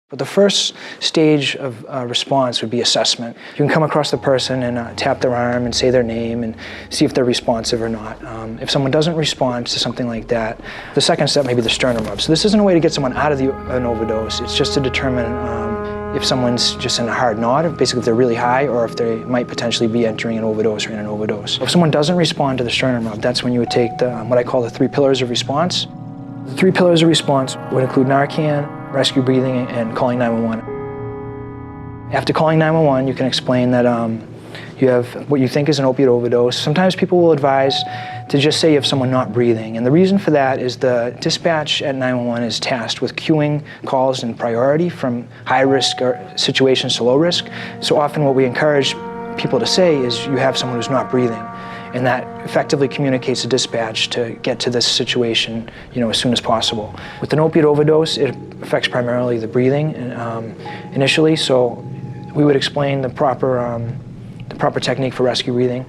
But the first stage of response would be assessment. You can come across the person and tap their arm and say their name and see if they're responsive or not. If someone doesn't respond to something like that, the second step may be the sternum rub. So this isn't a way to get someone out of an overdose. It's just to determine if someone's just in a hard nod, basically if they're really high, or if they might potentially be entering an overdose or in an overdose. If someone doesn't respond to the sternum rub, that's when you would take what I call the 3 pillars of response. The 3 pillars of response would include Narcan, rescue breathing, and calling 911. After calling 911, you can explain that you have what you think is an opiate overdose. Sometimes people will advise to just say you have someone not breathing. And the reason for that is the dispatch at 911 is tasked with queuing calls in priority from high risk situations to low risk. So often what we encourage people to say is you have someone who's not breathing. And that effectively communicates the dispatch to get to this situation, as soon as possible. With an opiate overdose, it affects primarily the breathing initially. So we would explain the proper technique for rescue breathing.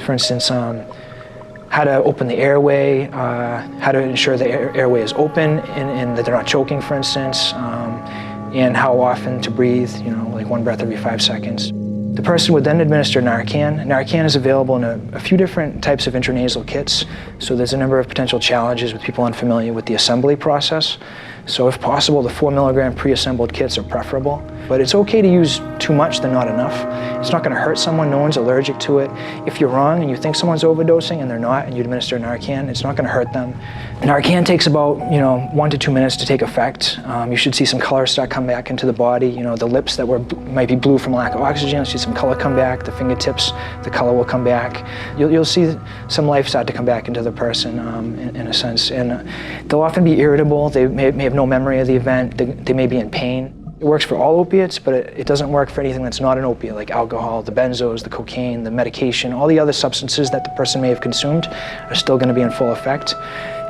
For instance, how to open the airway, how to ensure the airway is open and that they're not choking, for instance, and how often to breathe, like 1 breath every 5 seconds. The person would then administer Narcan. Narcan is available in a few different types of intranasal kits, so there's a number of potential challenges with people unfamiliar with the assembly process. So if possible, the 4 milligram pre-assembled kits are preferable. But it's okay to use too much than not enough. It's not going to hurt someone, no one's allergic to it. If you're wrong and you think someone's overdosing and they're not, and you administer Narcan, it's not going to hurt them. Narcan takes about 1 to 2 minutes to take effect. You should see some color start come back into the body. The lips that might be blue from lack of oxygen, you'll see some color come back. The fingertips, the color will come back. You'll see some life start to come back into the person in a sense. And they'll often be irritable. They may have no memory of the event. They may be in pain. It works for all opiates, but it doesn't work for anything that's not an opiate, like alcohol, the benzos, the cocaine, the medication, all the other substances that the person may have consumed are still going to be in full effect.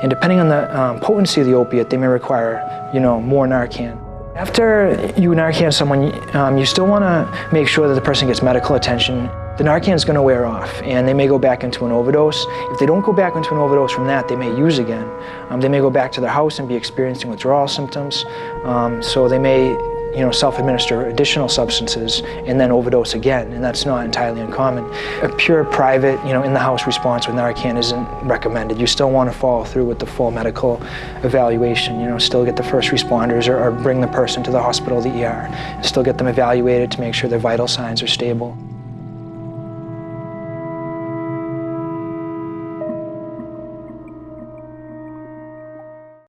And depending on the potency of the opiate, they may require, more Narcan. After you Narcan someone, you still want to make sure that the person gets medical attention. The Narcan is going to wear off, and they may go back into an overdose. If they don't go back into an overdose from that, they may use again. They may go back to their house and be experiencing withdrawal symptoms. So they may self-administer additional substances and then overdose again, and that's not entirely uncommon. A pure private, in-the-house response with Narcan isn't recommended. You still want to follow through with the full medical evaluation, still get the first responders or bring the person to the hospital, the ER, and still get them evaluated to make sure their vital signs are stable.